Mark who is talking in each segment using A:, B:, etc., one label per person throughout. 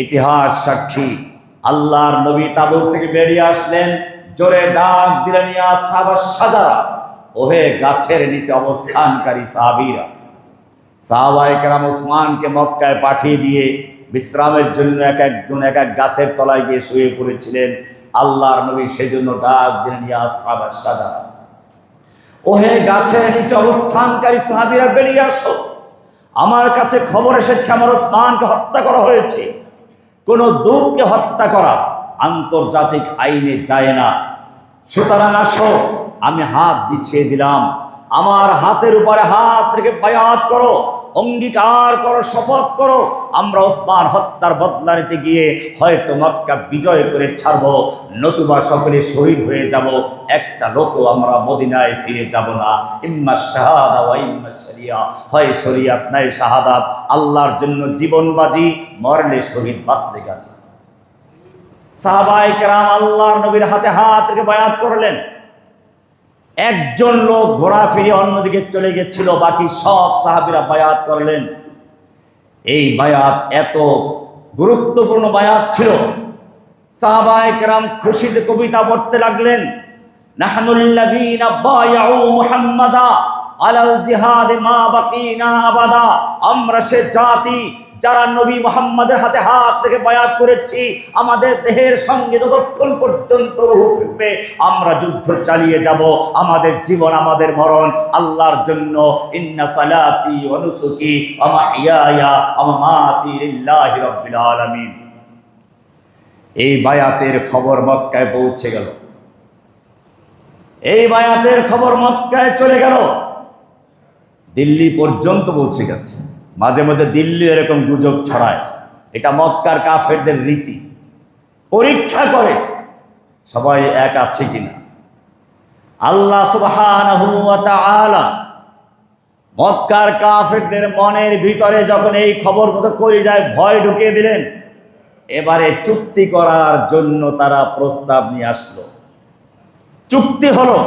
A: ইতিহাস সাক্ষী, আল্লাহর নবী তাবুক থেকে বেরিয়ে আসলেন, জোরে ডাক দিলেন, ইয়া সাহাবাস সাজারা, ওহে গাছের নিচে অবস্থানকারী সাহাবীরা। সাহাবায়ে কেরাম ওসমানকে মক্কায় পাঠিয়ে দিয়ে বিশ্রামের জন্য এক এক গাছের তলায় গিয়ে শুয়ে পড়েছিলেন। আল্লাহর নবী সেজন্য ডাক দিলেন, ইয়া সাহাবাস সাজারা, ওহে গাছের নিচে অবস্থানকারী সাহাবীরা, বেরিয়ে আসো। আমার কাছে খবর এসেছে আমার ওসমানকে হত্যা করা হয়েছে। কোন দূতকে হত্যা করা আন্তর্জাতিক আইনে যায় না, সুতরাং আসো, আমি হাত বিছিয়ে দিলাম, আমার হাতের উপরে হাত রেখে বায়াত করো, অঙ্গীকার করো, শপথ করো, আমরা ওসমান হত্যার বদলা নিতে গিয়ে হয়তো মক্কা বিজয় করে ছাড়বো, নতুবা সকলে শহীদ হয়ে যাব, একটা লোকও আমরা মদিনায় ফিরে যাব না। ইম্মা শাহাদা ওয়া ইম্মা শরিয়া, হয় শরিয়াত নাই শাহাদাত, আল্লাহর জন্য জীবন বাজি, মরলে শহীদ, বাঁচলে গাজী। সাহাবায়ে কেরাম আল্লাহর নবীর হাতে হাত রেখে বায়াত করলেন। একজন লোক ঘোড়া ফিরে অন্যদিকে চলে গেছিল, বাকি সব সাহাবীরা বায়াত করলেন। এই বায়াত এত গুরুত্বপূর্ণ বায়াত ছিল, সাহাবায়ে কেরাম খুশিতে কবিতা পড়তে লাগলেন। নাহনুল্লাযীনা বায়াউ মুহাম্মাদা আলাল জিহাদ মা বাকিনা আবাদা, আমরা সে জাতি যারা নবী মুহাম্মাদের হাতে হাত রেখে বায়াত করেছি, আমাদের দেহের সঙ্গে যতক্ষণ পর্যন্ত রূহ থাকবে আমরা যুদ্ধ চালিয়ে যাব, আমাদের জীবন আমাদের মরণ আল্লাহর জন্য। ইন্না সালাতি ওয়া নুসুকি ওয়া মাহইয়ায়া ওয়া মামাতি লিল্লাহি রাব্বিল আলামিন। এই বায়াতের খবর মক্কায় পৌঁছে গেল, এই বায়াতের খবর মক্কায় চলে গেল, দিল্লি পর্যন্ত পৌঁছে গেছে। মাঝে মধ্যে দিল্লি এরকম গুজব ছড়ায়, এটা মক্কার কাফেরদের রীতি, পরীক্ষা করে সবাই এক আছে কিনা। আল্লাহ সুবহানাহু ওয়া তাআলা মক্কার কাফেরদের মনের ভিতরে যখন এই খবর মতো করে যায় ভয় ঢুকিয়ে দিলেন। এবারে চুক্তি করার জন্য তারা প্রস্তাব নিয়ে আসলো। চুক্তি হলো,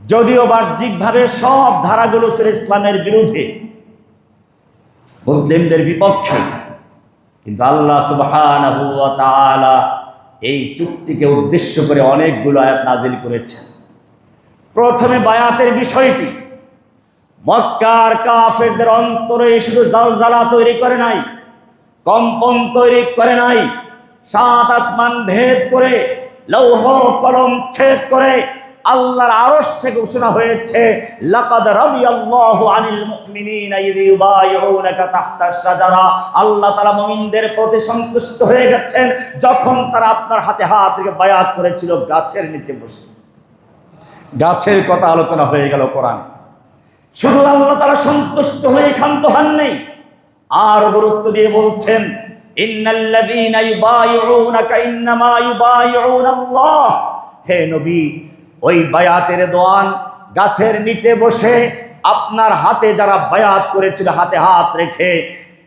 A: যদিও বাহ্যিকভাবে সব ধারাগুলো ছিল ইসলামের বিরুদ্ধে, মুসলিমদের বিপক্ষে, কিন্তু আল্লাহ সুবহানাহু ওয়া তাআলা এই চুক্তিকে উদ্দেশ্য করে অনেকগুলো আয়াত নাজিল করেছেন। প্রথমে বায়াতের বিষয়টি মক্কার কাফেরদের অন্তরে শুধু জালজালা তৈরি করে নাই, কম্পন তৈরি করে নাই, সাত আসমান ভেদ করে, লৌহ কলম ছেদ করে আল্লাহর আরশ থেকে ঘোষণা হয়েছে, লাকাদ রাদিয়াল্লাহু আনিল মুমিনিনা ইয ইউবাইউনাকা তাহতাশ শাজারা, আল্লাহ তাআলা মুমিনদের প্রতি সন্তুষ্ট হয়ে গেছেন যখন তারা আপনার হাতে হাত রেখে বায়াত করেছিল গাছের নিচে বসে। গাছের কথা আলোচনা হয়ে গেল কোরআনে। শুধু আল্লাহ তাআলা সন্তুষ্ট হয়ে ক্ষান্ত হন নাই, আর গুরুত্ব দিয়ে বলছেন, ইন্নাল্লাযীনা ইউবাইউনাকা ইন্নামা ইউবাইউনাল্লাহ। হে নবী, ওই বায়াতের দোয়ান গাছের নিচে বসে আপনার হাতে যারা বায়াত করেছিল হাতে হাত রেখে,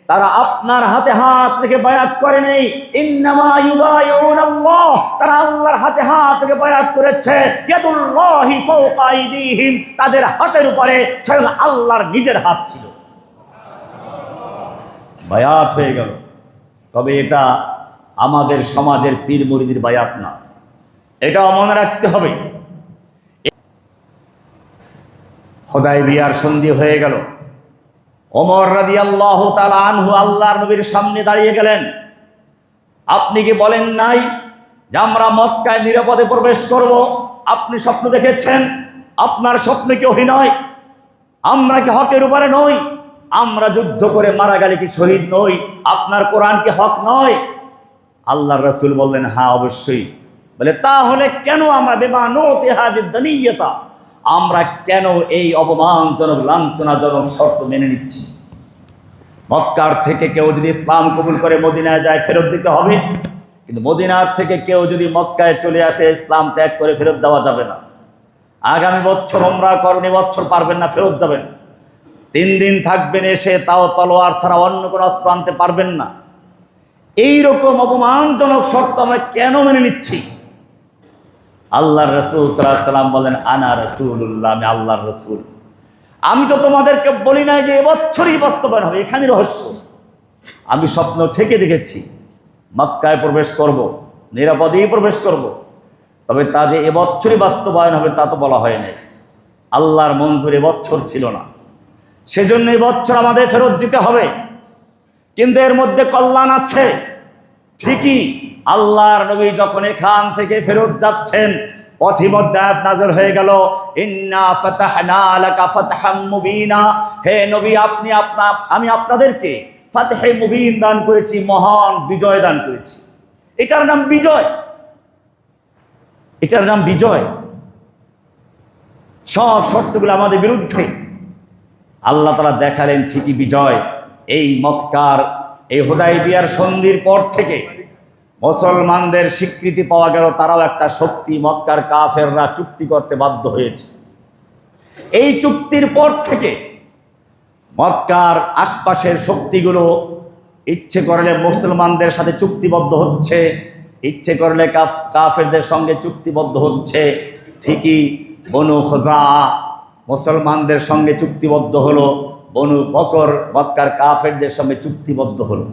A: তারা আপনার হাতে হাত রেখে বায়াত করে নেই, ইন্নামা ইউবাইউনাল্লাহ, তারা আল্লাহর হাতে হাত রেখে বায়াত করেছে। ইয়াদুল্লাহি ফাওকা আইদিহিম, তাদের হাতের উপরে স্বয়ং আল্লাহর নিজের হাত ছিল। বায়াত হয়ে গেল। তবে এটা আমাদের সমাজের পীর মুরিদের বায়াত না, এটাও মনে রাখতে হবে। হুদায়বিয়ার সন্ধি হয়ে গেল। ওমর রাদিয়াল্লাহু তাআলা আনহু আল্লাহর নবীর সামনে দাঁড়িয়ে গেলেন। আপনি কি বলেন নাই যে আমরা মক্কায় নিরাপদে প্রবেশ করব? আপনি স্বপ্ন দেখেছেন, আপনার স্বপ্ন কি ওহী নয়? আমরা কি হকের উপরে নই? আমরা যুদ্ধ করে মারা গেলে কি শহীদ নই? আপনার কোরআন কি হক নয়? আল্লাহর রাসূল বললেন, হ্যাঁ অবশ্যই। বলে, তাহলে কেন আমরা বেমানুতি হাযিদ দানিয়াতা, আমরা কেন এই অপমানজনক লাঞ্ছনাজনক শর্ত মেনে নিচ্ছি? মক্কার থেকে কেউ যদি ইসলাম কবুল করে মদিনায় যায় ফেরত দিতে হবে, কিন্তু মদিনার থেকে কেউ যদি মক্কায় চলে আসে ইসলাম ত্যাগ করে ফেরত দেওয়া যাবে না। আগামী বছর উমরা করেন, বছর পারবেন না, ফেরত যাবেন। 3 দিন থাকবেন, এসে তাও তলোয়ার ছাড়া অন্য কোনো অস্ত্র আনতে পারবেন না। এইরকম অপমানজনক শর্ত আমরা কেন মেনে নিচ্ছি? আল্লাহর রাসূল সাল্লাল্লাহু আলাইহি ওয়াসাল্লাম বলেন, আনা রাসূলুল্লাহ, আমি আল্লাহর রাসূল। আমি তো তোমাদেরকে বলি নাই যে এবছরই বাস্তবায়ন হবে, এখানে রহস্য। আমি স্বপ্ন থেকে দেখেছি মক্কায় প্রবেশ করব, নিরাপদেই প্রবেশ করব, তবে তা যে এবছরই বাস্তবায়ন হবে তা তো বলা হয় নাই। আল্লাহর মঞ্জুর এবছর ছিল না, সেজন্য এবছর আমাদের ফেরত দিতে হবে। কিন্তু এর মধ্যে কল্যাণ আছে ঠিকই। আল্লাহর নবী যখন এখান থেকে ফেরত যাচ্ছেন, পথিমধ্যে আয়াত নাযিল হয়ে গেল, ইন্না ফাতাহনা লাকা ফাতহাম মুবিনা। হে নবী, আমি আপনাদেরকে ফাতহে মুবিন দান করেছি, মহান বিজয় দান করেছি। এটার নাম বিজয়, এটার নাম বিজয়। সব শর্তগুলো আমাদের বিরুদ্ধে, আল্লাহ তাআলা দেখালেন ঠিকই বিজয়। এই মক্কার এই হুদায়বিয়ার সন্ধির পর থেকে মুসলমানদের স্বীকৃতি পাওয়া গেল, তারাও একটা শক্তি। মক্কার কাফেররা চুক্তি করতে বাধ্য হয়েছে। এই চুক্তির পর থেকে মক্কার আশপাশের শক্তিগুলো ইচ্ছে করলে মুসলমানদের সাথে চুক্তিবদ্ধ হচ্ছে, ইচ্ছে করলে কাফেরদের সঙ্গে চুক্তিবদ্ধ হচ্ছে। ঠিকই বনু খুজা মুসলমানদের সঙ্গে চুক্তিবদ্ধ হলো, বনু বকর মক্কার কাফেরদের সঙ্গে চুক্তিবদ্ধ হলো।